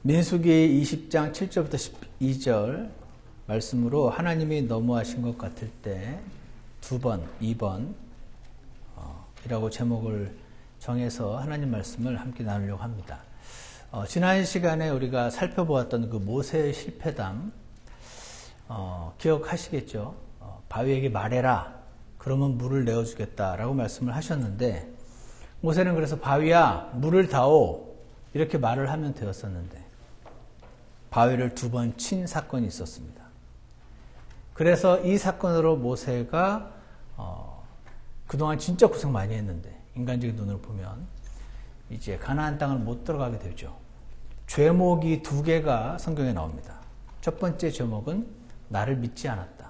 민수기 20장 7절부터 12절 말씀으로 하나님이 너무하신 것 같을 때 2번, 2번 이라고 제목을 정해서 하나님 말씀을 함께 나누려고 합니다. 지난 시간에 우리가 살펴보았던 그 모세의 실패담 기억하시겠죠? 바위에게 말해라. 그러면 물을 내어주겠다라고 말씀을 하셨는데 모세는 그래서 바위야 물을 다오 이렇게 말을 하면 되었었는데 바위를 2번 친 사건이 있었습니다. 그래서 이 사건으로 모세가 그동안 진짜 고생 많이 했는데 인간적인 눈으로 보면 이제 가나안 땅을 못 들어가게 되죠. 죄목이 2개가 성경에 나옵니다. 첫 번째 제목은 나를 믿지 않았다.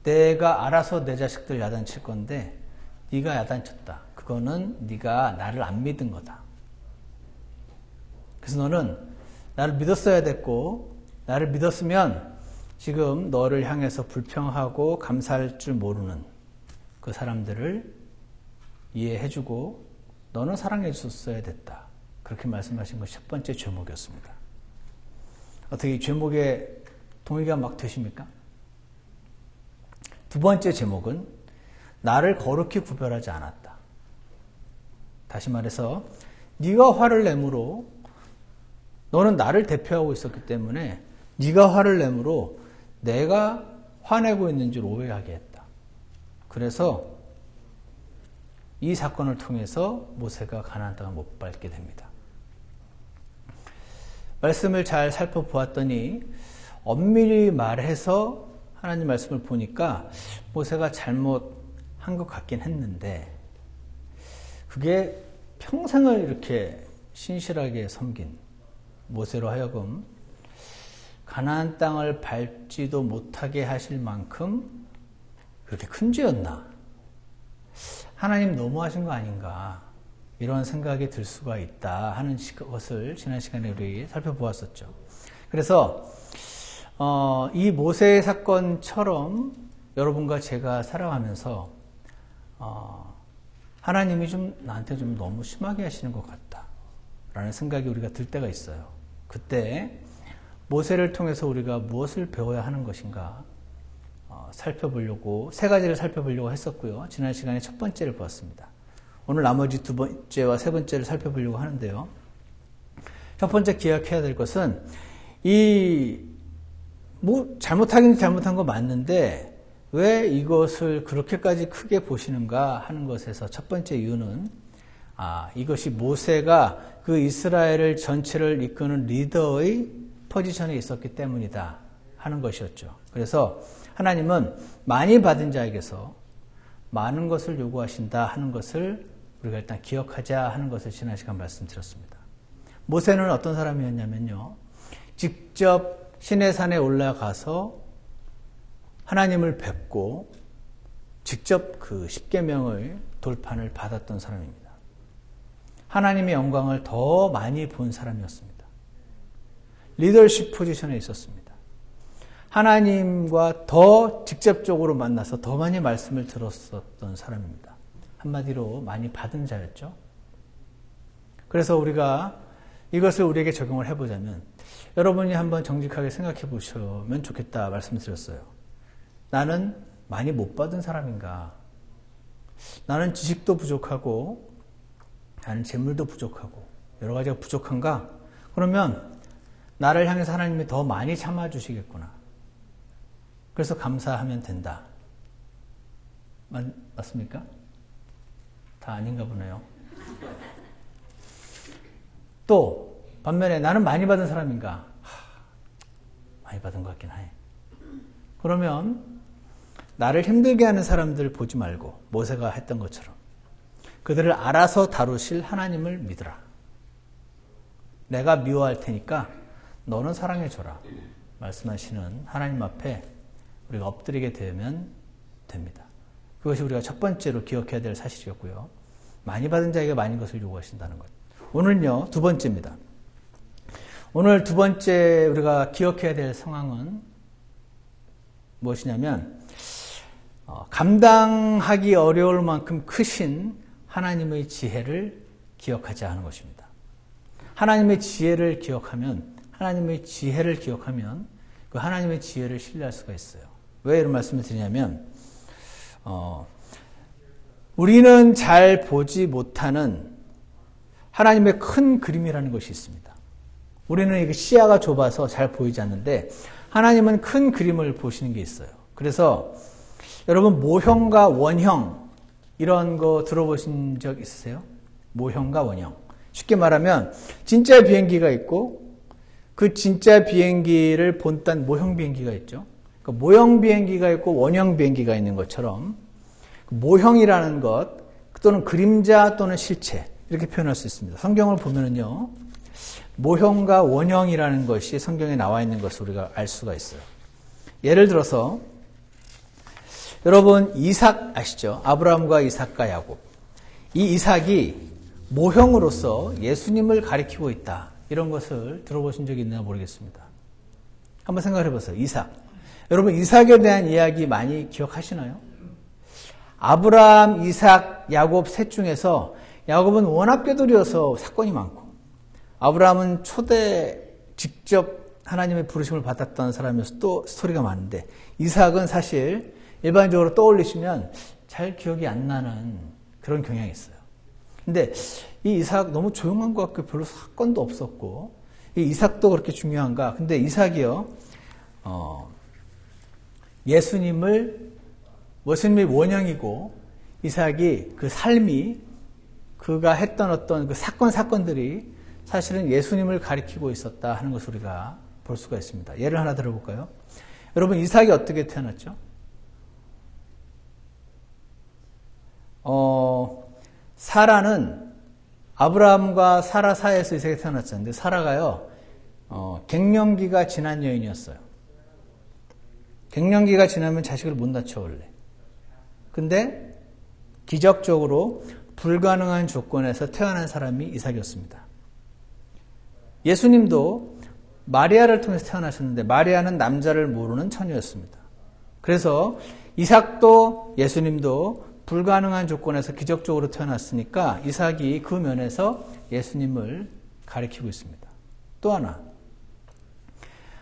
내가 알아서 내 자식들 야단칠 건데 네가 야단쳤다. 그거는 네가 나를 안 믿은 거다. 그래서 너는 나를 믿었어야 됐고 나를 믿었으면 지금 너를 향해서 불평하고 감사할 줄 모르는 그 사람들을 이해해주고 너는 사랑해 줬어야 됐다. 그렇게 말씀하신 것이 첫 번째 죄목이었습니다. 어떻게 이 죄목에 동의가 막 되십니까? 2번째 제목은 나를 거룩히 구별하지 않았다. 다시 말해서 네가 화를 내므로 너는 나를 대표하고 있었기 때문에 네가 화를 내므로 내가 화내고 있는 줄 오해하게 했다. 그래서 이 사건을 통해서 모세가 가나안 땅을 못 밟게 됩니다. 말씀을 잘 살펴보았더니 엄밀히 말해서 하나님 말씀을 보니까 모세가 잘못한 것 같긴 했는데 그게 평생을 이렇게 신실하게 섬긴 모세로 하여금 가나안 땅을 밟지도 못하게 하실 만큼 그렇게 큰 죄였나? 하나님 너무하신 거 아닌가? 이런 생각이 들 수가 있다 하는 것을 지난 시간에 우리 살펴보았었죠. 그래서 이 모세의 사건처럼 여러분과 제가 살아가면서 하나님이 좀 나한테 좀 너무 심하게 하시는 것 같다 라는 생각이 우리가 들 때가 있어요. 그때 모세를 통해서 우리가 무엇을 배워야 하는 것인가 살펴보려고 3가지를 살펴보려고 했었고요. 지난 시간에 첫 번째를 보았습니다. 오늘 나머지 2번째와 3번째를 살펴보려고 하는데요. 첫 번째 기억해야 될 것은 잘못하긴 잘못한 거 맞는데 왜 이것을 그렇게까지 크게 보시는가 하는 것에서 첫 번째 이유는 이것이 모세가 그 이스라엘을 전체를 이끄는 리더의 포지션에 있었기 때문이다 하는 것이었죠. 그래서 하나님은 많이 받은 자에게서 많은 것을 요구하신다 하는 것을 우리가 일단 기억하자 하는 것을 지난 시간 말씀드렸습니다. 모세는 어떤 사람이었냐면요. 직접 시내산에 올라가서 하나님을 뵙고 직접 그 10계명의 돌판을 받았던 사람입니다. 하나님의 영광을 더 많이 본 사람이었습니다. 리더십 포지션에 있었습니다. 하나님과 더 직접적으로 만나서 더 많이 말씀을 들었었던 사람입니다. 한마디로 많이 받은 자였죠. 그래서 우리가 이것을 우리에게 적용을 해보자면 여러분이 한번 정직하게 생각해 보시면 좋겠다 말씀드렸어요. 나는 많이 못 받은 사람인가? 나는 지식도 부족하고 나는 재물도 부족하고 여러 가지가 부족한가? 그러면 나를 향해서 하나님이 더 많이 참아주시겠구나. 그래서 감사하면 된다. 맞습니까? 다 아닌가 보네요. 또 반면에 나는 많이 받은 사람인가? 많이 받은 것 같긴 해. 그러면 나를 힘들게 하는 사람들 보지 말고 모세가 했던 것처럼 그들을 알아서 다루실 하나님을 믿으라. 내가 미워할 테니까 너는 사랑해줘라. 말씀하시는 하나님 앞에 우리가 엎드리게 되면 됩니다. 그것이 우리가 첫 번째로 기억해야 될 사실이었고요. 많이 받은 자에게 많은 것을 요구하신다는 것. 오늘은요, 2번째입니다. 오늘 2번째 우리가 기억해야 될 상황은 무엇이냐면 감당하기 어려울 만큼 크신 하나님의 지혜를 기억하지 않은 것입니다. 하나님의 지혜를 기억하면, 하나님의 지혜를 기억하면 그 하나님의 지혜를 신뢰할 수가 있어요. 왜 이런 말씀을 드리냐면, 우리는 잘 보지 못하는 하나님의 큰 그림이라는 것이 있습니다. 우리는 이게 시야가 좁아서 잘 보이지 않는데 하나님은 큰 그림을 보시는 게 있어요. 그래서 여러분 모형과 원형 이런 거 들어보신 적 있으세요? 모형과 원형. 쉽게 말하면 진짜 비행기가 있고 그 진짜 비행기를 본딴 모형 비행기가 있죠. 그러니까 모형 비행기가 있고 원형 비행기가 있는 것처럼 모형이라는 것 또는 그림자 또는 실체 이렇게 표현할 수 있습니다. 성경을 보면은요. 모형과 원형이라는 것이 성경에 나와 있는 것을 우리가 알 수가 있어요. 예를 들어서 여러분 이삭 아시죠? 아브라함과 이삭과 야곱. 이 이삭이 모형으로서 예수님을 가리키고 있다. 이런 것을 들어보신 적이 있나 모르겠습니다. 한번 생각해 보세요. 이삭. 여러분 이삭에 대한 이야기 많이 기억하시나요? 아브라함, 이삭, 야곱 셋 중에서 야곱은 워낙 꾀돌이어서 사건이 많고 아브라함은 초대 직접 하나님의 부르심을 받았던 사람이어서 또 스토리가 많은데 이삭은 사실 일반적으로 떠올리시면 잘 기억이 안 나는 그런 경향이 있어요. 근데 이 이삭 너무 조용한 것 같고 별로 사건도 없었고 이 이삭도 그렇게 중요한가? 근데 이삭이요 예수님이 원형이고 이삭이 그 삶이 그가 했던 어떤 그 사건들이 사실은 예수님을 가리키고 있었다 하는 것을 우리가 볼 수가 있습니다. 예를 하나 들어볼까요? 여러분 이삭이 어떻게 태어났죠? 사라는 아브라함과 사라 사이에서 이삭이 태어났었는데 사라가요 갱년기가 지난 여인이었어요. 갱년기가 지나면 자식을 못 낳죠 원래. 근데 기적적으로 불가능한 조건에서 태어난 사람이 이삭이었습니다. 예수님도 마리아를 통해서 태어나셨는데 마리아는 남자를 모르는 처녀였습니다. 그래서 이삭도 예수님도 불가능한 조건에서 기적적으로 태어났으니까 이삭이 그 면에서 예수님을 가리키고 있습니다. 또 하나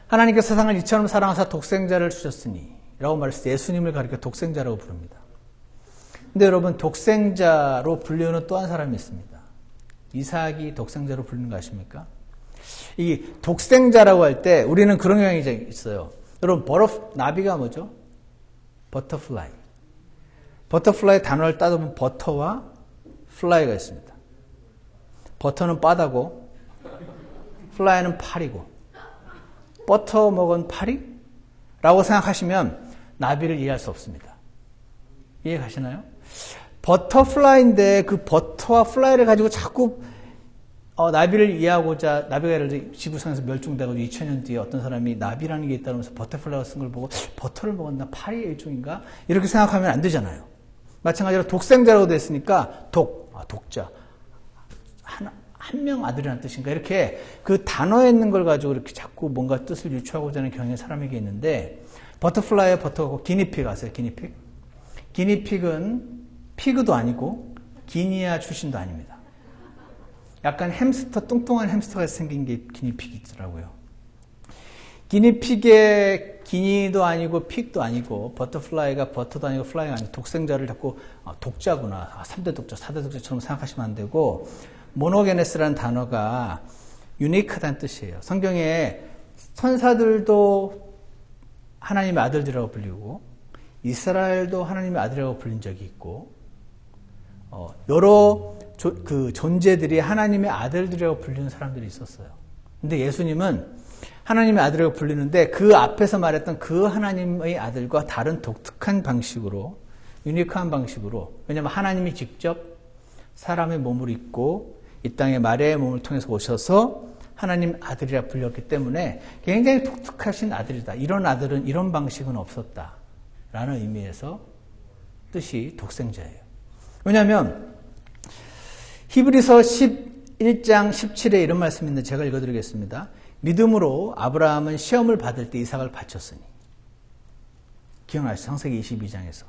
하나님께서 세상을 이처럼 사랑하사 독생자를 주셨으니 라고 말했을 때 예수님을 가리켜 독생자라고 부릅니다. 근데 여러분 독생자로 불리는 또 한 사람이 있습니다. 이삭이 독생자로 불리는 거 아십니까? 이 독생자라고 할 때 우리는 그런 경향이 있어요. 여러분 나비가 뭐죠? 버터플라이. 버터플라이 단어를 따져보면 버터와 플라이가 있습니다. 버터는 바다고 플라이는 파리고 버터 먹은 파리? 라고 생각하시면 나비를 이해할 수 없습니다. 이해 가시나요? 버터플라이인데 그 버터와 플라이를 가지고 자꾸 나비를 이해하고자 나비가 예를 들어 지구상에서 멸종되고 2000년 뒤에 어떤 사람이 나비라는 게 있다면서 버터플라이가 쓴 걸 보고 버터를 먹었나 파리의 일종인가 이렇게 생각하면 안 되잖아요. 마찬가지로 독생자라고 됐으니까 독자 한 명 아들이라는 뜻인가 이렇게 그 단어에 있는 걸 가지고 이렇게 자꾸 뭔가 뜻을 유추하고자 하는 경향이 사람에게 있는데 버터플라이에 버터고 기니픽 아세요? 기니픽? 기니픽은 피그도 아니고 기니아 출신도 아닙니다. 약간 햄스터, 뚱뚱한 햄스터가 생긴 게 기니픽이더라고요. 기니픽의 기니도 아니고 픽도 아니고 버터플라이가 버터도 아니고 플라이가 아니고 독생자를 자꾸 독자구나. 3대 독자, 4대 독자처럼 생각하시면 안 되고 모노게네스라는 단어가 유니크하다는 뜻이에요. 성경에 천사들도 하나님의 아들들이라고 불리고 이스라엘도 하나님의 아들이라고 불린 적이 있고 여러 그 존재들이 하나님의 아들들이라고 불리는 사람들이 있었어요. 근데 예수님은 하나님의 아들이라고 불리는데 그 앞에서 말했던 그 하나님의 아들과 다른 독특한 방식으로 유니크한 방식으로 왜냐하면 하나님이 직접 사람의 몸을 입고 이 땅에 마리아의 몸을 통해서 오셔서 하나님 아들이라 불렸기 때문에 굉장히 독특하신 아들이다. 이런 아들은 이런 방식은 없었다. 라는 의미에서 뜻이 독생자예요. 왜냐하면 히브리서 11장 17에 이런 말씀이 있는데 제가 읽어드리겠습니다. 믿음으로 아브라함은 시험을 받을 때 이삭을 바쳤으니 기억나시죠? 창세기 22장에서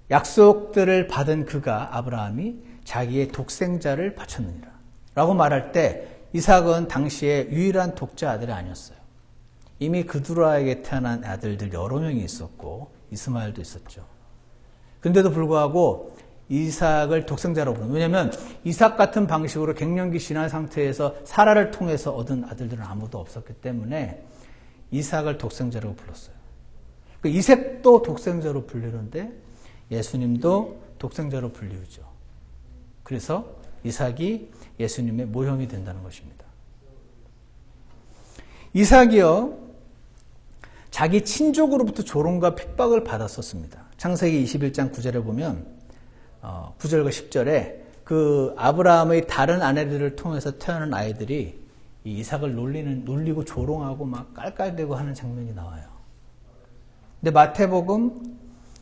약속들을 받은 그가 아브라함이 자기의 독생자를 바쳤느니라. 라고 말할 때 이삭은 당시에 유일한 독자 아들이 아니었어요. 이미 그두라에게 태어난 아들들 여러 명이 있었고 이스마엘도 있었죠. 근데도 불구하고 이삭을 독생자로 부르는, 왜냐하면 이삭 같은 방식으로 갱년기 지난 상태에서 사라를 통해서 얻은 아들들은 아무도 없었기 때문에 이삭을 독생자라고 불렀어요. 이삭도 독생자로 불리는데 예수님도 독생자로 불리우죠. 그래서 이삭이 예수님의 모형이 된다는 것입니다. 이삭이요, 자기 친족으로부터 조롱과 핍박을 받았었습니다. 창세기 21장 9절에 보면 9절과 10절에 그 아브라함의 다른 아내들을 통해서 태어난 아이들이 이 이삭을 놀리고 조롱하고 막 깔깔대고 하는 장면이 나와요. 근데 마태복음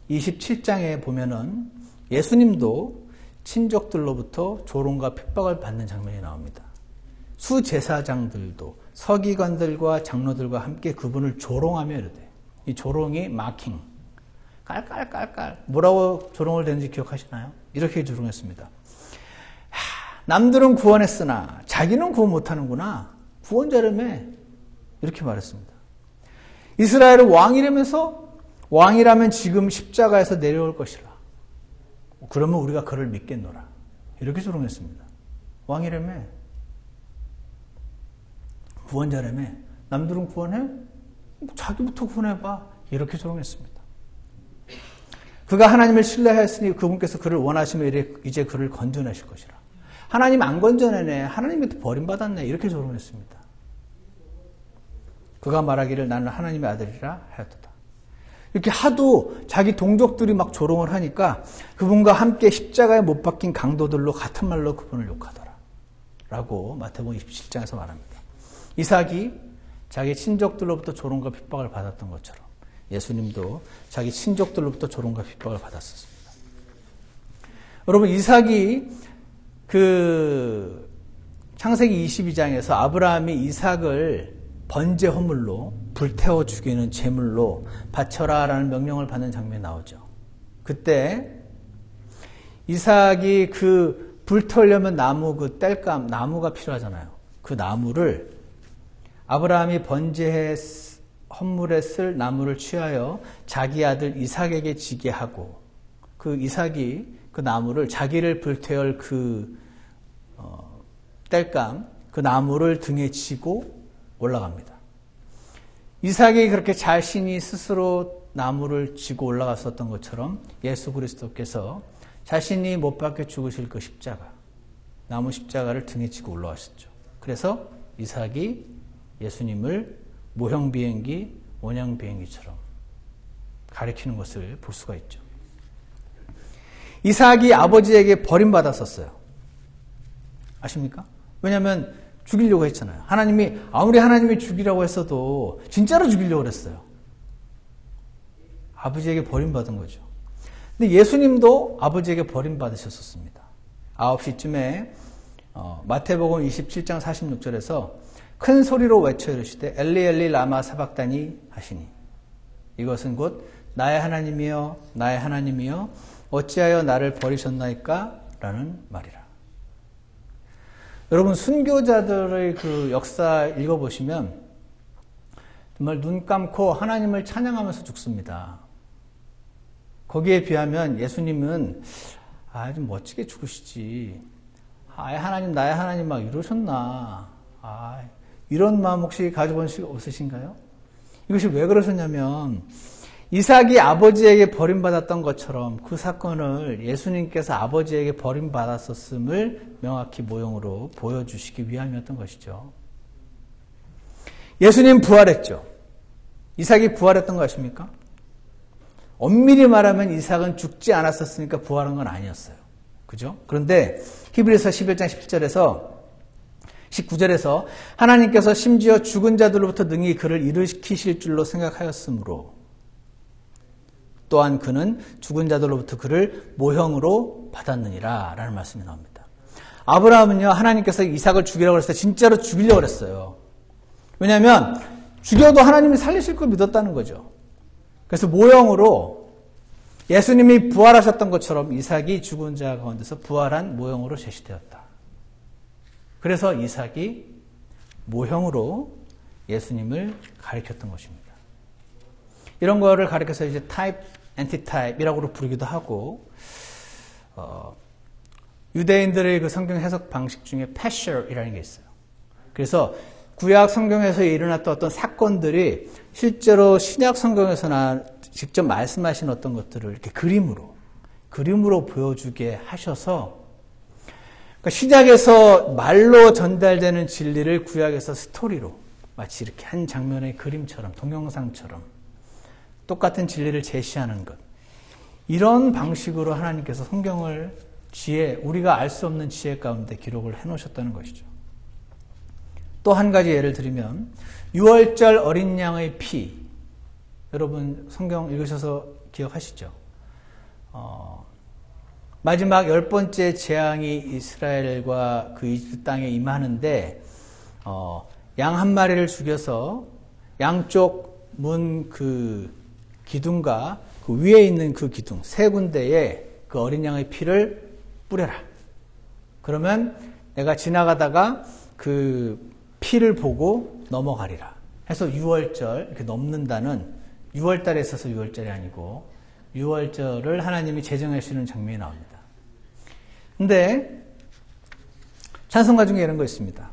27장에 보면은 예수님도 친족들로부터 조롱과 핍박을 받는 장면이 나옵니다. 수제사장들도 서기관들과 장로들과 함께 그분을 조롱하며 이르되, 이 조롱이 마킹, 깔깔깔깔, 뭐라고 조롱을 했는지 기억하시나요? 이렇게 조롱했습니다. 남들은 구원했으나 자기는 구원 못하는구나. 구원자라며, 이렇게 말했습니다. 이스라엘은 왕이라면서 왕이라면 지금 십자가에서 내려올 것이라. 그러면 우리가 그를 믿겠노라. 이렇게 조롱했습니다. 왕이라며, 구원자라며, 남들은 구원해? 자기부터 구원해봐. 이렇게 조롱했습니다. 그가 하나님을 신뢰하였으니 그분께서 그를 원하시면 이제 그를 건져내실 것이라. 하나님 안 건져내네. 하나님한테 버림받았네. 이렇게 조롱했습니다. 그가 말하기를 나는 하나님의 아들이라 하였도다. 이렇게 하도 자기 동족들이 막 조롱을 하니까 그분과 함께 십자가에 못 박힌 강도들로 같은 말로 그분을 욕하더라. 라고 마태복음 27장에서 말합니다. 이삭이 자기 친족들로부터 조롱과 핍박을 받았던 것처럼 예수님도 자기 친족들로부터 조롱과 핍박을 받았었습니다. 여러분, 이삭이 창세기 22장에서 아브라함이 이삭을 번제 허물로 불태워 죽이는 제물로 바쳐라라는 명령을 받는 장면이 나오죠. 그때 이삭이 그 불태우려면 나무, 그 땔감, 나무가 필요하잖아요. 그 나무를 아브라함이 번제 헌물에 쓸 나무를 취하여 자기 아들 이삭에게 지게 하고, 그 이삭이 그 나무를, 자기를 불태울 그 땔감, 그 나무를 등에 지고 올라갑니다. 이삭이 그렇게 자신이 스스로 나무를 지고 올라갔었던 것처럼 예수 그리스도께서 자신이 못 박혀 죽으실 그 십자가, 나무 십자가를 등에 지고 올라가셨죠. 그래서 이삭이 예수님을 모형 비행기, 원형 비행기처럼 가리키는 것을 볼 수가 있죠. 이삭이 아버지에게 버림받았었어요. 아십니까? 왜냐하면 죽이려고 했잖아요. 아무리 하나님이 죽이라고 했어도 진짜로 죽이려고 했어요. 아버지에게 버림받은 거죠. 근데 예수님도 아버지에게 버림받으셨었습니다. 9시쯤에 마태복음 27장 46절에서 큰 소리로 외쳐 이르시되 엘리 엘리 라마 사박다니 하시니, 이것은 곧 나의 하나님이여 나의 하나님이여 어찌하여 나를 버리셨나이까? 라는 말이라. 여러분, 순교자들의 그 역사 읽어보시면 정말 눈 감고 하나님을 찬양하면서 죽습니다. 거기에 비하면 예수님은 좀 멋지게 죽으시지. 하나님, 나의 하나님 막 이러셨나. 이런 마음 혹시 가져본 적 없으신가요? 이것이 왜 그러셨냐면 이삭이 아버지에게 버림받았던 것처럼 그 사건을 예수님께서 아버지에게 버림받았었음을 명확히 모형으로 보여주시기 위함이었던 것이죠. 예수님 부활했죠. 이삭이 부활했던 거 아십니까? 엄밀히 말하면 이삭은 죽지 않았었으니까 부활한 건 아니었어요. 그죠? 그런데 히브리서 11장 19절에서 하나님께서 심지어 죽은 자들로부터 능히 그를 일으키실 줄로 생각하였으므로 또한 그는 죽은 자들로부터 그를 모형으로 받았느니라 라는 말씀이 나옵니다. 아브라함은요, 하나님께서 이삭을 죽이라고 했을 때 진짜로 죽이려고 했어요. 왜냐하면 죽여도 하나님이 살리실 걸 믿었다는 거죠. 그래서 모형으로 예수님이 부활하셨던 것처럼 이삭이 죽은 자 가운데서 부활한 모형으로 제시되었다. 그래서 이삭이 모형으로 예수님을 가리켰던 것입니다. 이런 거를 가리켜서 이제 타입, 엔티타입이라고 부르기도 하고, 유대인들의 그 성경 해석 방식 중에 패셔이라는 게 있어요. 그래서 구약 성경에서 일어났던 어떤 사건들이 실제로 신약 성경에서나 직접 말씀하신 어떤 것들을 이렇게 그림으로 보여주게 하셔서, 그러니까 신약에서 말로 전달되는 진리를 구약에서 스토리로 마치 이렇게 한 장면의 그림처럼, 동영상처럼 똑같은 진리를 제시하는 것. 이런 방식으로 하나님께서 성경을 우리가 알 수 없는 지혜 가운데 기록을 해놓으셨다는 것이죠. 또 한 가지 예를 들면, 유월절 어린 양의 피. 여러분 성경 읽으셔서 기억하시죠? 마지막 10번째 재앙이 이스라엘과 그 이집트 땅에 임하는데, 양 한 마리를 죽여서 양쪽 문 그 기둥과 그 위에 있는 그 기둥 세 군데에 그 어린 양의 피를 뿌려라. 그러면 내가 지나가다가 그 피를 보고 넘어가리라. 해서 유월절 이렇게 넘는다는, 6월달에 있어서 유월절이 아니고 유월절을 하나님이 제정하시는 장면이 나옵니다. 근데 찬송가 중에 이런 거 있습니다.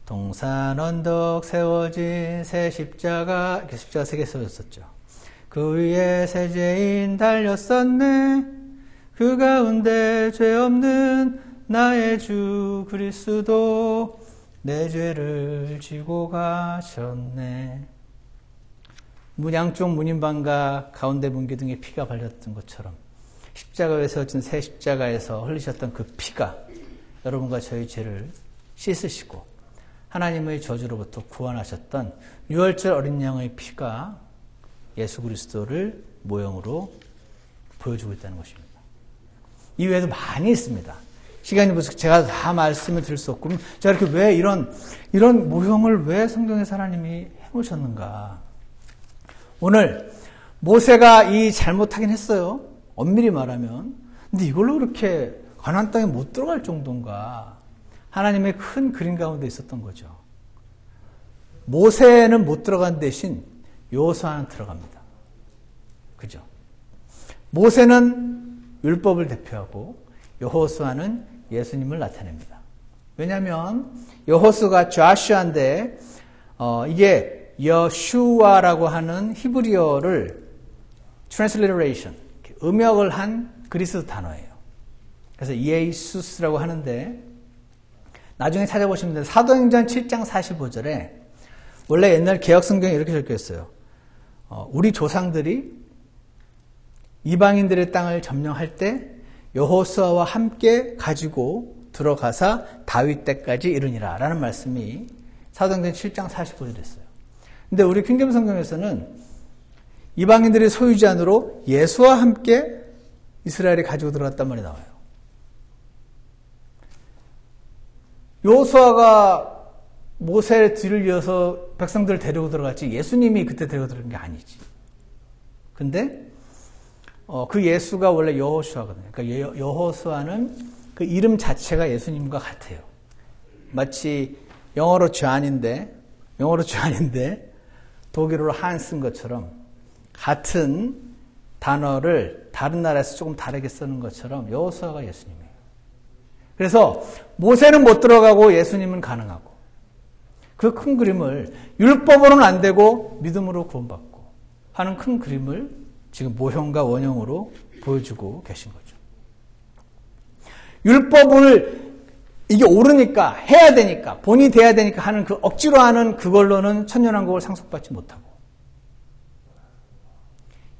동산 언덕 세워진 새 십자가, 이렇게 십자가 3개 세워졌었죠. 그 위에 새 죄인 달렸었네. 그 가운데 죄 없는 나의 주 그리스도 내 죄를 지고 가셨네. 문 양쪽 문인방과 가운데 문기둥에 피가 발렸던 것처럼 십자가에 세워진 새 십자가에서 흘리셨던 그 피가 여러분과 저희 죄를 씻으시고 하나님의 저주로부터 구원하셨던 유월절 어린 양의 피가 예수 그리스도를 모형으로 보여주고 있다는 것입니다. 이외에도 많이 있습니다. 시간이 부족해서 제가 다 말씀을 드릴 수 없고, 제가 이렇게 왜 이런 모형을 왜 성경에서 하나님이 해놓으셨는가. 오늘 모세가 이 잘못하긴 했어요. 엄밀히 말하면. 근데 이걸로 그렇게 가나안 땅에 못 들어갈 정도인가. 하나님의 큰 그림 가운데 있었던 거죠. 모세는 못 들어간 대신 여호수아는 들어갑니다. 그죠? 모세는 율법을 대표하고 여호수아는 예수님을 나타냅니다. 왜냐하면 여호수아가 조슈아인데 이게 여슈아라고 하는 히브리어를 transliteration, 음역을 한 그리스 단어예요. 그래서 예수스라고 하는데 나중에 찾아보시면 사도행전 7장 45절에 원래 옛날 개역 성경에 이렇게 적혀 있어요. 우리 조상들이 이방인들의 땅을 점령할 때 여호수아와 함께 가지고 들어가사 다윗 때까지 이르니라 라는 말씀이 사도행전 7장 45절에 있어요. 근데 우리 킹덤 성경에서는 이방인들의 소유자으로 예수와 함께 이스라엘이 가지고 들어갔단 말이 나와요. 여호수아가 모세의 뒤를 이어서 백성들을 데리고 들어갔지 예수님이 그때 데리고 들어간 게 아니지. 근데 그 예수가 원래 여호수아거든요. 그러니까 여호수아는 그 이름 자체가 예수님과 같아요. 마치 영어로 존인데 독일어로 한 쓴 것처럼 같은 단어를 다른 나라에서 조금 다르게 쓰는 것처럼 여호수아가 예수님이에요. 그래서 모세는 못 들어가고 예수님은 가능하고 그 큰 그림을 율법으로는 안 되고 믿음으로 구원받고 하는 큰 그림을 지금 모형과 원형으로 보여주고 계신 거죠. 율법을 이게 옳으니까 해야 되니까 본이 돼야 되니까 하는 그 억지로 하는 그걸로는 천년왕국을 상속받지 못하고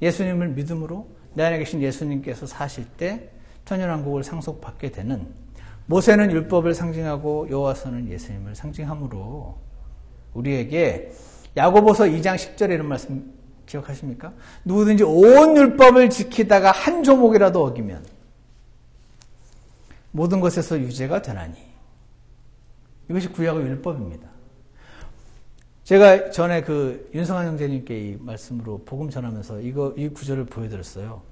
예수님을 믿음으로 내 안에 계신 예수님께서 사실 때 천년왕국을 상속받게 되는 모세는 율법을 상징하고 여호수아는 예수님을 상징함으로 우리에게 야고보서 2장 10절에 이런 말씀 기억하십니까? 누구든지 온 율법을 지키다가 한 조목이라도 어기면 모든 것에서 유죄가 되나니. 이것이 구약의 율법입니다. 제가 전에 그 윤성환 형제님께 이 말씀으로 복음 전하면서 이 구절을 보여드렸어요.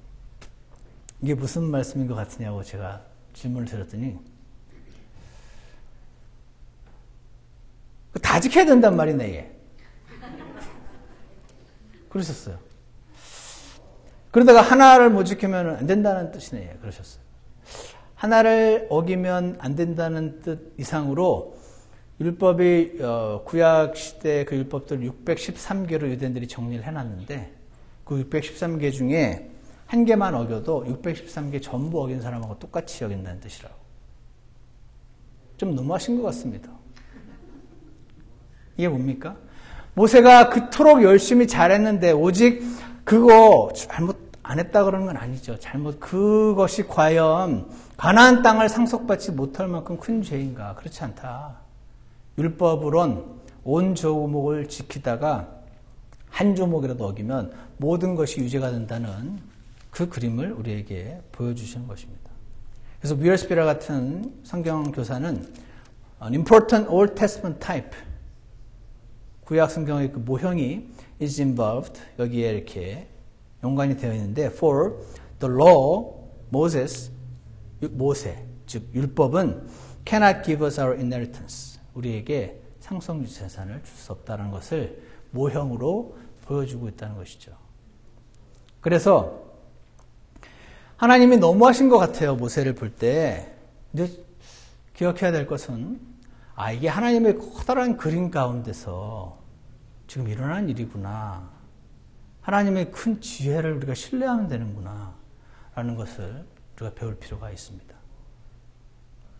이게 무슨 말씀인 것 같으냐고 제가 질문을 드렸더니 다 지켜야 된단 말이네, 얘. 그러셨어요. 그러다가 하나를 못 지키면 안 된다는 뜻이네, 그러셨어요. 하나를 어기면 안 된다는 뜻 이상으로 율법이 구약 시대 그 율법들 613개로 유대인들이 정리를 해놨는데 그 613개 중에 한 개만 어겨도 613개 전부 어긴 사람하고 똑같이 여긴다는 뜻이라고. 좀 너무하신 것 같습니다. 이게 뭡니까? 모세가 그토록 열심히 잘했는데 오직 그거 잘못 안 했다 그러는 건 아니죠. 그것이 과연 가나안 땅을 상속받지 못할 만큼 큰 죄인가? 그렇지 않다. 율법으론 온 조목을 지키다가 한 조목이라도 어기면 모든 것이 유죄가 된다는 그 그림을 우리에게 보여주시는 것입니다. 그래서 위얼스피라 같은 성경 교사는 an important Old Testament type, 구약 성경의 그 모형이 is involved, 여기에 이렇게 연관이 되어 있는데 for the law, 모세, 즉 율법은 cannot give us our inheritance, 우리에게 상속유 재산을 줄 수 없다는 것을 모형으로 보여주고 있다는 것이죠. 그래서 하나님이 너무하신 것 같아요, 모세를 볼 때. 근데 기억해야 될 것은 이게 하나님의 커다란 그림 가운데서 지금 일어난 일이구나. 하나님의 큰 지혜를 우리가 신뢰하면 되는구나 라는 것을 우리가 배울 필요가 있습니다.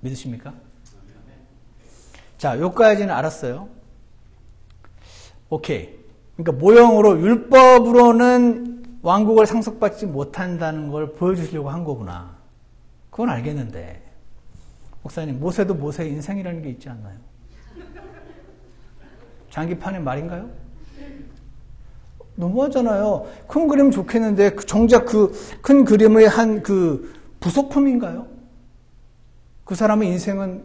믿으십니까? 자, 여기까지는 알았어요. 오케이. 그러니까 모형으로 율법으로는 왕국을 상속받지 못한다는 걸 보여주시려고 한 거구나. 그건 알겠는데 목사님, 모세도 모세의 인생이라는 게 있지 않나요? 장기판의 말인가요? 너무하잖아요. 큰 그림 좋겠는데 정작 그 큰 그림의 한 그 부속품인가요? 그 사람의 인생은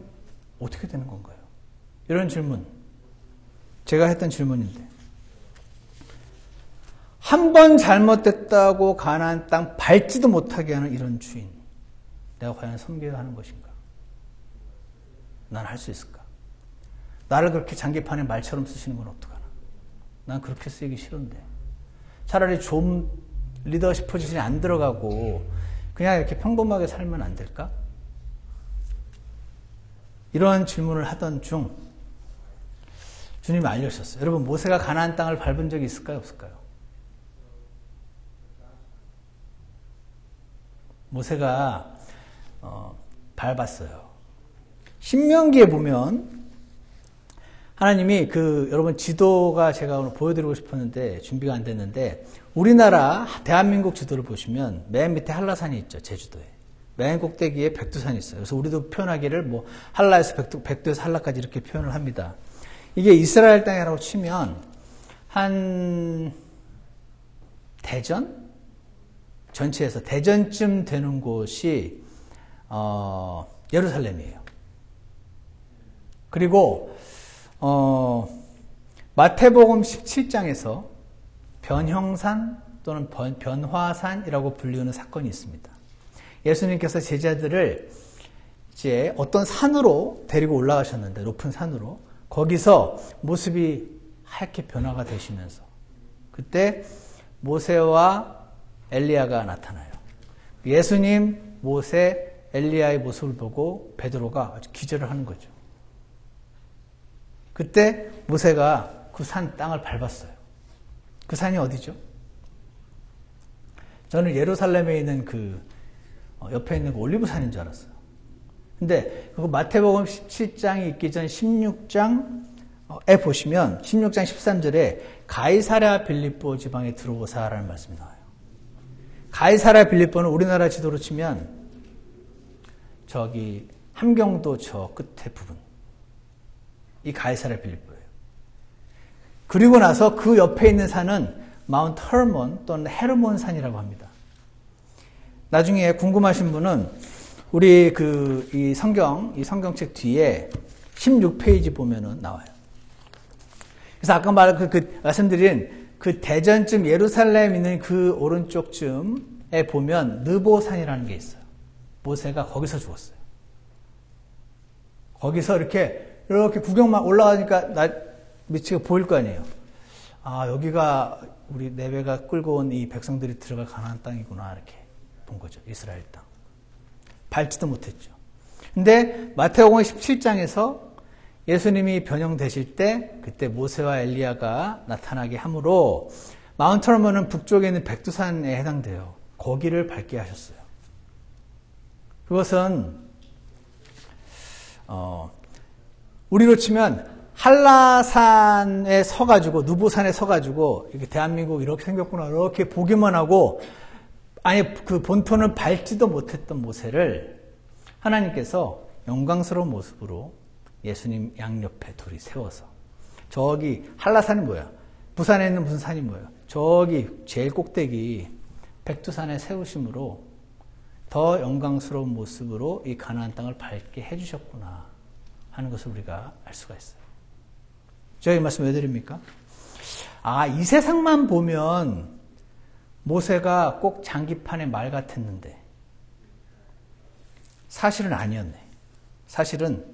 어떻게 되는 건가요? 이런 질문, 제가 했던 질문인데, 한 번 잘못됐다고 가나안 땅 밟지도 못하게 하는 이런 주인, 내가 과연 섬겨야 하는 것인가? 난 할 수 있을까? 나를 그렇게 장기판에 말처럼 쓰시는 건 어떡하나? 난 그렇게 쓰기 싫은데. 차라리 좀 리더십 포지션이 안 들어가고 그냥 이렇게 평범하게 살면 안 될까? 이런 질문을 하던 중 주님이 알려주셨어요. 여러분, 모세가 가나안 땅을 밟은 적이 있을까요? 없을까요? 모세가 밟았어요. 신명기에 보면 하나님이 여러분 지도가 제가 오늘 보여드리고 싶었는데 준비가 안 됐는데, 우리나라 대한민국 지도를 보시면 맨 밑에 한라산이 있죠. 제주도에. 맨 꼭대기에 백두산이 있어요. 그래서 우리도 표현하기를 한라에서 백두에서 한라까지 이렇게 표현을 합니다. 이게 이스라엘 땅이라고 치면 한 대전? 전체에서 대전쯤 되는 곳이 예루살렘이에요. 그리고 마태복음 17장에서 변형산 또는 변화산이라고 불리우는 사건이 있습니다. 예수님께서 제자들을 이제 어떤 산으로 데리고 올라가셨는데, 높은 산으로, 거기서 모습이 하얗게 변화가 되시면서 그때 모세와 엘리야가 나타나요. 예수님, 모세, 엘리야의 모습을 보고 베드로가 아주 기절을 하는 거죠. 그때 모세가 그 산 땅을 밟았어요. 그 산이 어디죠? 저는 예루살렘에 있는 옆에 있는 올리브산인 줄 알았어요. 근데 그거 마태복음 17장이 있기 전 16장에 보시면 16장 13절에 가이사랴 빌립보 지방에 들어오사라는 말씀이 나와요. 가이사랴 빌립보는 우리나라 지도로 치면 저기 함경도 저 끝에 부분, 이 가이사랴 빌립보예요. 그리고 나서 그 옆에 있는 산은 마운트 허먼 또는 헤르몬 산이라고 합니다. 나중에 궁금하신 분은 우리 이 성경책 뒤에 16페이지 보면은 나와요. 그래서 아까 말씀드린 그 대전쯤 예루살렘 있는 그 오른쪽쯤에 보면 느보산이라는 게 있어요. 모세가 거기서 죽었어요. 거기서 이렇게 구경만 올라가니까 위치가 보일 거 아니에요. 아, 여기가 우리 레위가 끌고 온 이 백성들이 들어갈 가나안 땅이구나 이렇게 본 거죠. 이스라엘 땅. 밟지도 못했죠. 근데 마태복음 17장에서 예수님이 변형되실 때 그때 모세와 엘리야가 나타나게 함으로 마운트 허먼은 북쪽에 있는 백두산에 해당돼요. 거기를 밟게 하셨어요. 그것은 우리로 치면 한라산에 서가지고 누보산에 서가지고 이렇게 대한민국 이렇게 생겼구나 이렇게 보기만 하고 아예 그 본토는 밟지도 못했던 모세를 하나님께서 영광스러운 모습으로 예수님 양옆에 둘이 세워서 저기 한라산이 뭐야? 부산에 있는 무슨 산이 뭐예요? 저기 제일 꼭대기 백두산에 세우심으로 더 영광스러운 모습으로 이 가나안 땅을 밟게 해주셨구나 하는 것을 우리가 알 수가 있어요. 제가 이 말씀 왜 드립니까? 아, 이 세상만 보면 모세가 꼭 장기판의 말 같았는데 사실은 아니었네. 사실은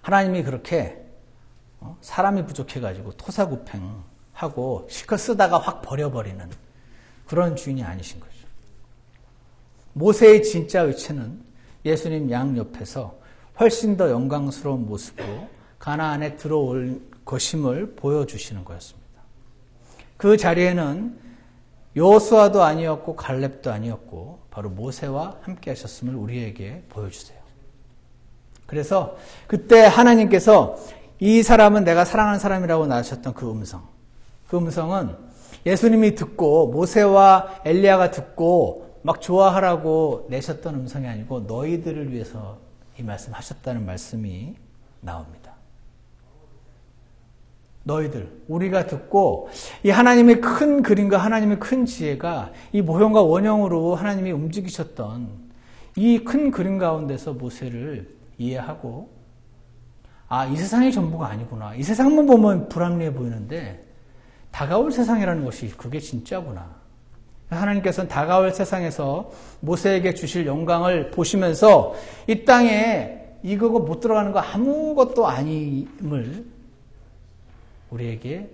하나님이 그렇게 사람이 부족해가지고 토사구팽하고 실컷 쓰다가 확 버려버리는 그런 주인이 아니신 거죠. 모세의 진짜 위치는 예수님 양옆에서 훨씬 더 영광스러운 모습으로 가나안에 들어올 것임을 보여주시는 거였습니다. 그 자리에는 여호수아도 아니었고 갈렙도 아니었고 바로 모세와 함께 하셨음을 우리에게 보여주세요. 그래서 그때 하나님께서 이 사람은 내가 사랑하는 사람이라고 나셨던 그 음성은 예수님이 듣고 모세와 엘리야가 듣고 막 좋아하라고 내셨던 음성이 아니고 너희들을 위해서 이 말씀하셨다는 말씀이 나옵니다. 너희들, 우리가 듣고 이 하나님의 큰 그림과 하나님의 큰 지혜가 이 모형과 원형으로 하나님이 움직이셨던 이 큰 그림 가운데서 모세를 이해하고 아, 이 세상이 전부가 아니구나. 이 세상만 보면 불합리해 보이는데 다가올 세상이라는 것이 그게 진짜구나. 하나님께서는 다가올 세상에서 모세에게 주실 영광을 보시면서 이 땅에 이거고 못 들어가는 거 아무것도 아님을 우리에게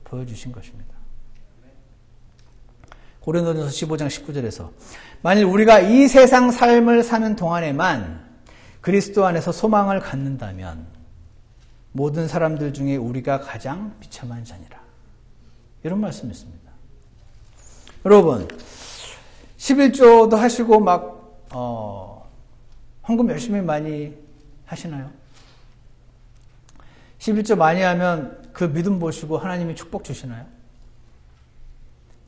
보여주신 것입니다. 고린도전서 15장 19절에서 만일 우리가 이 세상 삶을 사는 동안에만 그리스도 안에서 소망을 갖는다면 모든 사람들 중에 우리가 가장 비참한 자니라. 이런 말씀이 있습니다. 여러분 11조도 하시고 막 헌금 열심히 많이 하시나요? 11조 많이 하면 그 믿음 보시고 하나님이 축복 주시나요?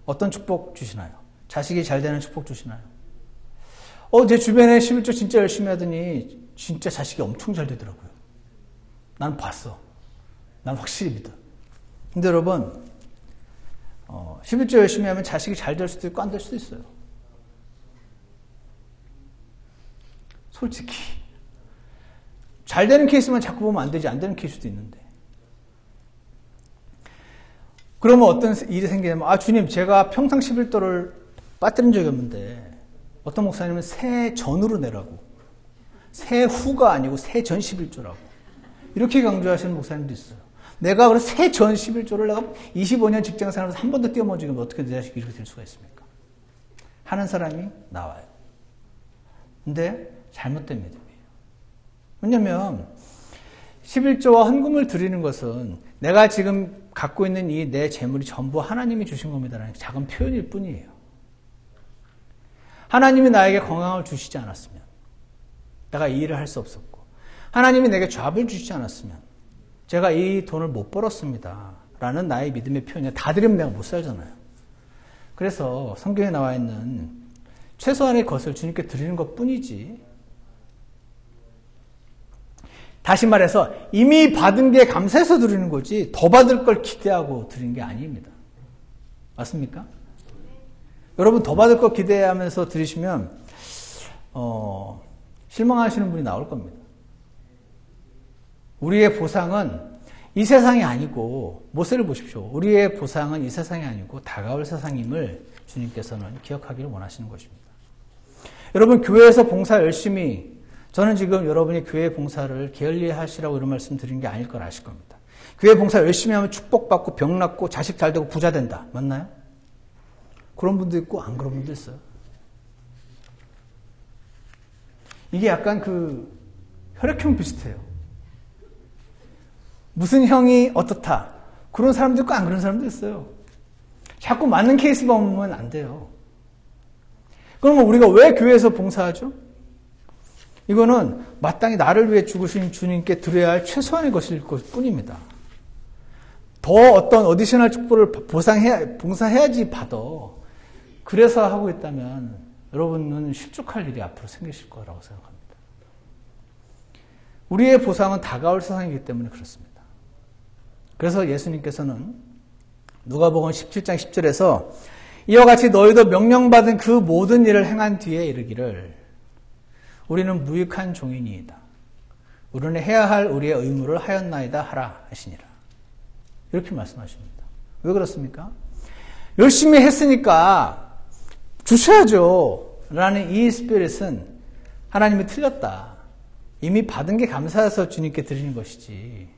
어떤 축복 주시나요? 자식이 잘 되는 축복 주시나요? 제 주변에 11조 진짜 열심히 하더니 진짜 자식이 엄청 잘 되더라고요. 난 봤어. 난 확실히 믿어. 근데 여러분 11조 열심히 하면 자식이 잘 될 수도 있고 안 될 수도 있어요. 솔직히 잘 되는 케이스만 자꾸 보면 안 되지 안 되는 케이스도 있는데 그러면 어떤 일이 생기냐면 주님 제가 평상 11조를 빠뜨린 적이 없는데 어떤 목사님은 새 전으로 내라고 새 후가 아니고 새 전 11조라고 이렇게 강조하시는 목사님도 있어요. 내가 그래서 새 전 11조를 내가 25년 직장생활에서 한 번도 뛰어먹지면 어떻게 내 자식이 이렇게 될 수가 있습니까? 하는 사람이 나와요. 근데 잘못된 믿음이에요. 왜냐하면 11조와 헌금을 드리는 것은 내가 지금 갖고 있는 이 내 재물이 전부 하나님이 주신 겁니다라는 작은 표현일 뿐이에요. 하나님이 나에게 건강을 주시지 않았으면 내가 이 일을 할 수 없었고 하나님이 내게 잡을 주시지 않았으면 제가 이 돈을 못 벌었습니다 라는 나의 믿음의 표현이 다 드리면 내가 못 살잖아요. 그래서 성경에 나와 있는 최소한의 것을 주님께 드리는 것 뿐이지 다시 말해서 이미 받은 게 감사해서 드리는 거지 더 받을 걸 기대하고 드리는 게 아닙니다. 맞습니까? 여러분 더 받을 거 기대하면서 드리시면 실망하시는 분이 나올 겁니다. 우리의 보상은 이 세상이 아니고 모세를 보십시오. 우리의 보상은 이 세상이 아니고 다가올 세상임을 주님께서는 기억하기를 원하시는 것입니다. 여러분 교회에서 봉사 열심히 저는 지금 여러분이 교회 봉사를 게을리 하시라고 이런 말씀 드린 게 아닐 걸 아실 겁니다. 교회 봉사 열심히 하면 축복받고 병 낫고 자식 잘 되고 부자 된다. 맞나요? 그런 분도 있고 안 그런 분도 있어요. 이게 약간 그 혈액형 비슷해요. 무슨 형이 어떻다. 그런 사람도 있고 안 그런 사람도 있어요. 자꾸 맞는 케이스 보면 안 돼요. 그러면 우리가 왜 교회에서 봉사하죠? 이거는 마땅히 나를 위해 죽으신 주님께 드려야 할 최소한의 것일 뿐입니다. 더 어떤 어디셔널 축복을 봉사해야지 받아. 그래서 하고 있다면 여러분은 실족할 일이 앞으로 생기실 거라고 생각합니다. 우리의 보상은 다가올 세상이기 때문에 그렇습니다. 그래서 예수님께서는 누가복음 17장 10절에서 이와 같이 너희도 명령받은 그 모든 일을 행한 뒤에 이르기를 우리는 무익한 종이니이다. 우리는 해야 할 우리의 의무를 하였나이다 하라 하시니라. 이렇게 말씀하십니다. 왜 그렇습니까? 열심히 했으니까 주셔야죠. 라는 이 스피릿은 하나님이 틀렸다. 이미 받은 게 감사해서 주님께 드리는 것이지.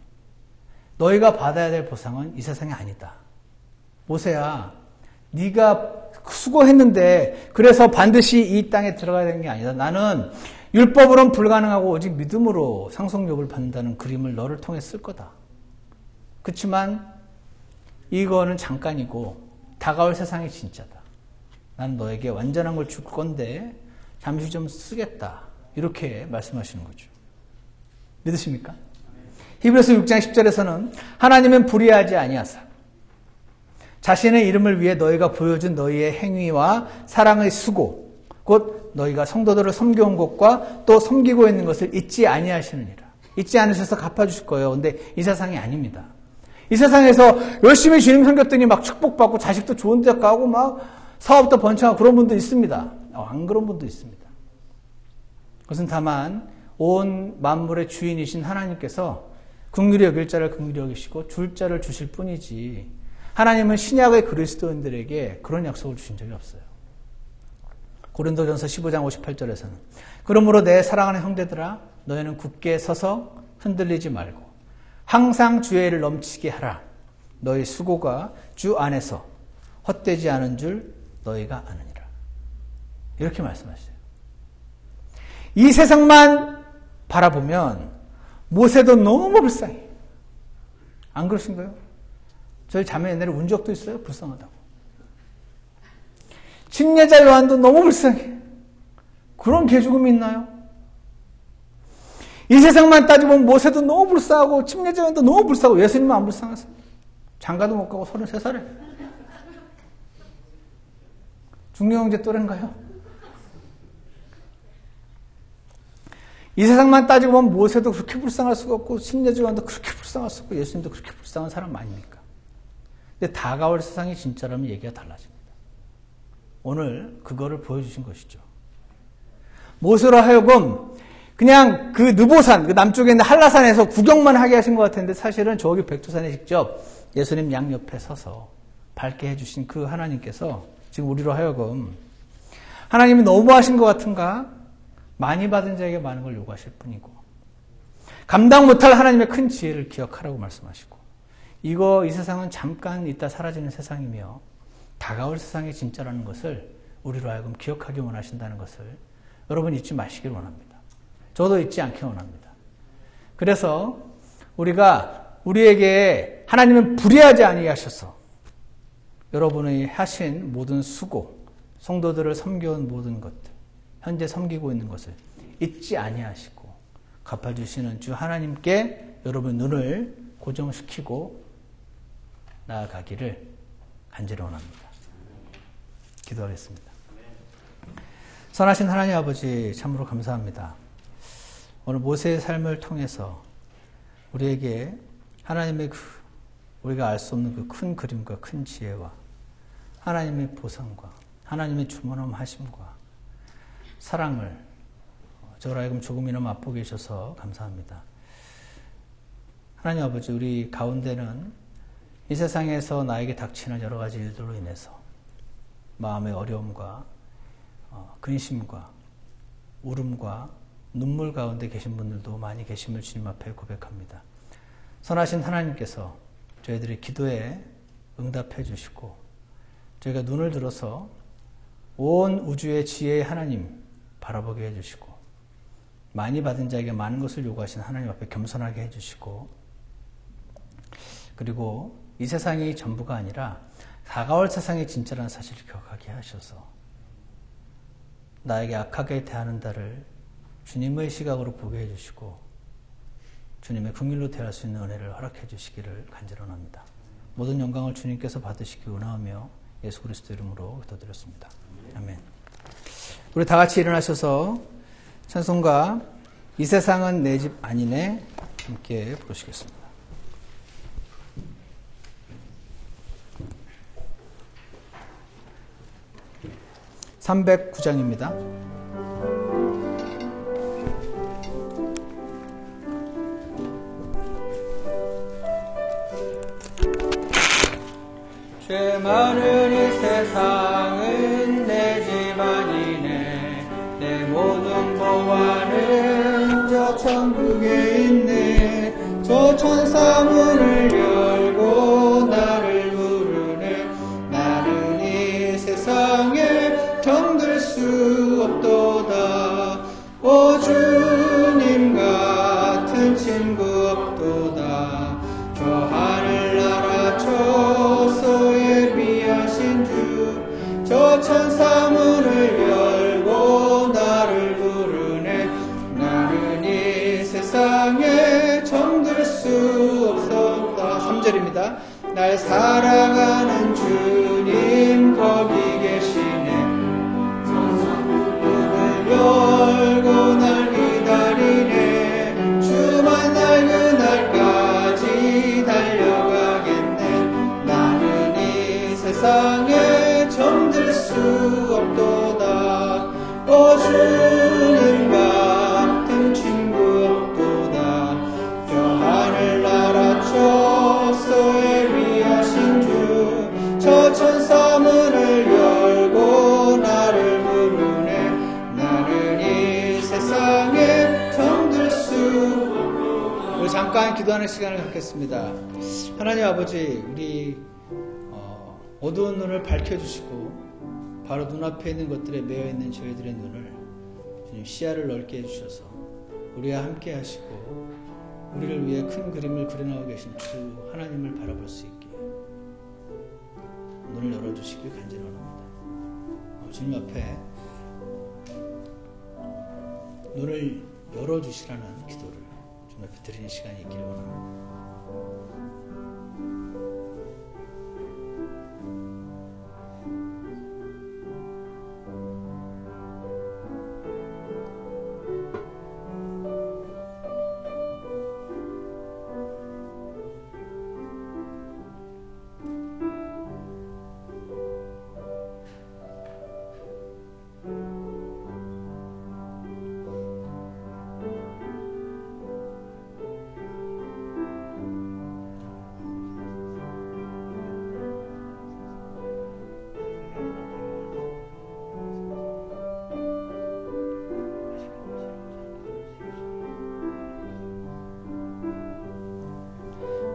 너희가 받아야 될 보상은 이 세상이 아니다. 모세야, 네가 수고했는데 그래서 반드시 이 땅에 들어가야 되는 게 아니다. 나는 율법으로는 불가능하고 오직 믿음으로 상속욕을 받는다는 그림을 너를 통해 쓸 거다. 그렇지만 이거는 잠깐이고 다가올 세상이 진짜다. 난 너에게 완전한 걸 줄 건데 잠시 좀 쓰겠다. 이렇게 말씀하시는 거죠. 믿으십니까? 히브리서 6장 10절에서는 하나님은 불의하지 아니하사 자신의 이름을 위해 너희가 보여준 너희의 행위와 사랑의 수고 곧 너희가 성도들을 섬겨온 것과 또 섬기고 있는 것을 잊지 아니하시느니라. 잊지 않으셔서 갚아주실 거예요. 근데 이 세상이 아닙니다. 이 세상에서 열심히 주님 섬겼더니 막 축복받고 자식도 좋은 데 가고 막 사업도 번창하고 그런 분도 있습니다. 안 그런 분도 있습니다. 그것은 다만 온 만물의 주인이신 하나님께서 긍휼히 여길 자를 긍휼히 여기시고 줄 자를 주실 뿐이지 하나님은 신약의 그리스도인들에게 그런 약속을 주신 적이 없어요. 고린도전서 15장 58절에서는 그러므로 내 사랑하는 형제들아 너희는 굳게 서서 흔들리지 말고 항상 주의 일을 넘치게 하라. 너희 수고가 주 안에서 헛되지 않은 줄 너희가 아느니라. 이렇게 말씀하시죠. 이 세상만 바라보면 모세도 너무 불쌍해. 안 그러신가요? 저희 자매 옛날에 운 적도 있어요. 불쌍하다고. 침례자 요한도 너무 불쌍해. 그런 개죽음이 있나요? 이 세상만 따지면 모세도 너무 불쌍하고 침례자 요한도 너무 불쌍하고 예수님은 안 불쌍하세요? 장가도 못 가고 33살에. 중경형제 또래인가요? 이 세상만 따지고 보면 모세도 그렇게 불쌍할 수가 없고 침례자 요한도 그렇게 불쌍할 수 없고 예수님도 그렇게 불쌍한 사람 아닙니까? 근데 다가올 세상이 진짜라면 얘기가 달라집니다. 오늘 그거를 보여주신 것이죠. 모세로 하여금 그냥 그 느보산, 그 남쪽에 있는 한라산에서 구경만 하게 하신 것 같은데 사실은 저기 백두산에 직접 예수님 양옆에 서서 밝게 해주신 그 하나님께서 지금 우리로 하여금 하나님이 너무하신 것 같은가? 많이 받은 자에게 많은 걸 요구하실 뿐이고 감당 못할 하나님의 큰 지혜를 기억하라고 말씀하시고 이 세상은 잠깐 있다 사라지는 세상이며 다가올 세상이 진짜라는 것을 우리로 하여금 기억하기 원하신다는 것을 여러분 잊지 마시길 원합니다. 저도 잊지 않기 원합니다. 그래서 우리가 우리에게 하나님은 불의하지 아니하셔서 여러분이 하신 모든 수고, 성도들을 섬겨온 모든 것들, 현재 섬기고 있는 것을 잊지 아니하시고 갚아주시는 주 하나님께 여러분 눈을 고정시키고 나아가기를 간절히 원합니다. 기도하겠습니다. 선하신 하나님 아버지 참으로 감사합니다. 오늘 모세의 삶을 통해서 우리에게 하나님의 우리가 알 수 없는 그 큰 그림과 큰 지혜와 하나님의 보상과 하나님의 주문함하심과 사랑을 저를 하여금 조금이나 맛보게 해주셔서 감사합니다. 하나님 아버지 우리 가운데는 이 세상에서 나에게 닥치는 여러 가지 일들로 인해서 마음의 어려움과 근심과 울음과 눈물 가운데 계신 분들도 많이 계심을 주님 앞에 고백합니다. 선하신 하나님께서 저희들의 기도에 응답해 주시고 저희가 눈을 들어서 온 우주의 지혜의 하나님 바라보게 해주시고 많이 받은 자에게 많은 것을 요구하시는 하나님 앞에 겸손하게 해주시고 그리고 이 세상이 전부가 아니라 다가올 세상이 진짜라는 사실을 기억하게 하셔서 나에게 악하게 대하는 자를 주님의 시각으로 보게 해주시고 주님의 긍휼로 대할 수 있는 은혜를 허락해 주시기를 간절히 원합니다. 모든 영광을 주님께서 받으시기 원하며 예수 그리스도 이름으로 기도드렸습니다. 아멘. 우리 다 같이 일어나셔서 찬송가 이 세상은 내 집 아니네 함께 부르시겠습니다. 309장입니다. 죄 많은 이 세상은 내 집 아니네. 내 모든 보화는 저 천국에 있네. 저 천사 문을 열고 나를 부르네. 나는 이 세상에 정들 수 없도다. 오 주님 같은 친구 없도다. 저 하늘나라 저 예비하신 주, 저 천사 문을 열고 나를 부르네. 나는 이 세상에 정들 수 없었다. 3절입니다. 날 사랑하는 주님 거기 계시네. 문을 열고 날 기다리네. 주 만날 그날까지 달려가겠네. 나는 이 세상에 정들 수 없도다. 오 주님 같은 친구 없도다. 저 하늘나라 저 예비하신 주, 저 천사 문을 열고 나를 부르네. 나는 이 세상에 정들 수 없도다. 우리 잠깐 기도하는 시간을 갖겠습니다. 하나님 아버지, 우리 어두운 눈을 밝혀주시고 바로 눈앞에 있는 것들에 매여있는 저희들의 눈을 주님 시야를 넓게 해주셔서 우리와 함께 하시고 우리를 위해 큰 그림을 그려나가고 계신 주 하나님을 바라볼 수 있게 눈을 열어주시길 간절히 원합니다. 주님 앞에 눈을 열어주시라는 기도를 주님 앞에 드리는 시간이 있기를 원합니다.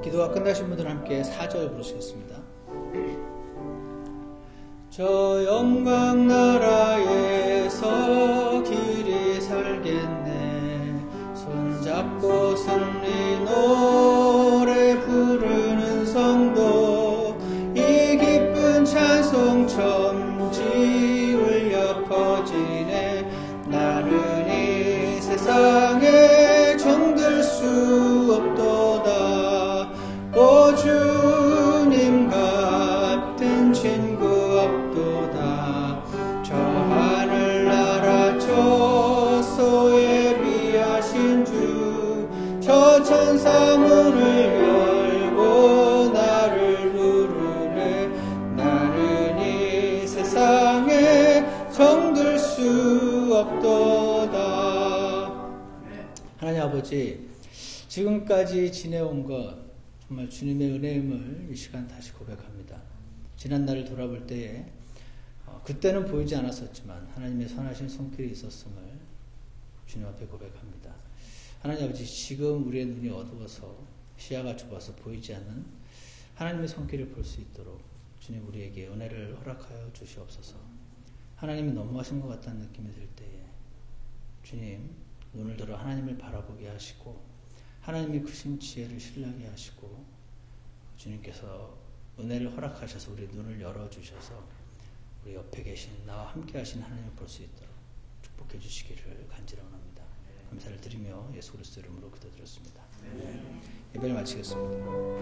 기도가 끝나신 분들은 함께 4절 부르시겠습니다. 저 영광 나라에서 길이 살겠네. 손잡고 승리 노래 부르는 성도, 이 기쁜 찬송 천지 울려 퍼지네. 나는 이 세상에 정들 수 없도다. 오 주님 같은 친구 없도다. 저 하늘나라 저 예비하신 주, 저 천사 문을 열고 나를 부르네. 나는 이 세상에 정들 수 없도다. 하나님 아버지, 지금까지 지내온 것 정말 주님의 은혜임을 이 시간 다시 고백합니다. 지난 날을 돌아볼 때에 그때는 보이지 않았었지만 하나님의 선하신 손길이 있었음을 주님 앞에 고백합니다. 하나님 아버지, 지금 우리의 눈이 어두워서 시야가 좁아서 보이지 않는 하나님의 손길을 볼 수 있도록 주님 우리에게 은혜를 허락하여 주시옵소서. 하나님이 너무하신 것 같다는 느낌이 들 때에 주님 눈을 들어 하나님을 바라보게 하시고 하나님의 크신 지혜를 신뢰하게 하시고 주님께서 은혜를 허락하셔서 우리 눈을 열어주셔서 우리 옆에 계신 나와 함께 하신 하나님을 볼 수 있도록 축복해 주시기를 간절합니다. 감사를 드리며 예수 그리스도 이름으로 기도드렸습니다. 예배를 마치겠습니다.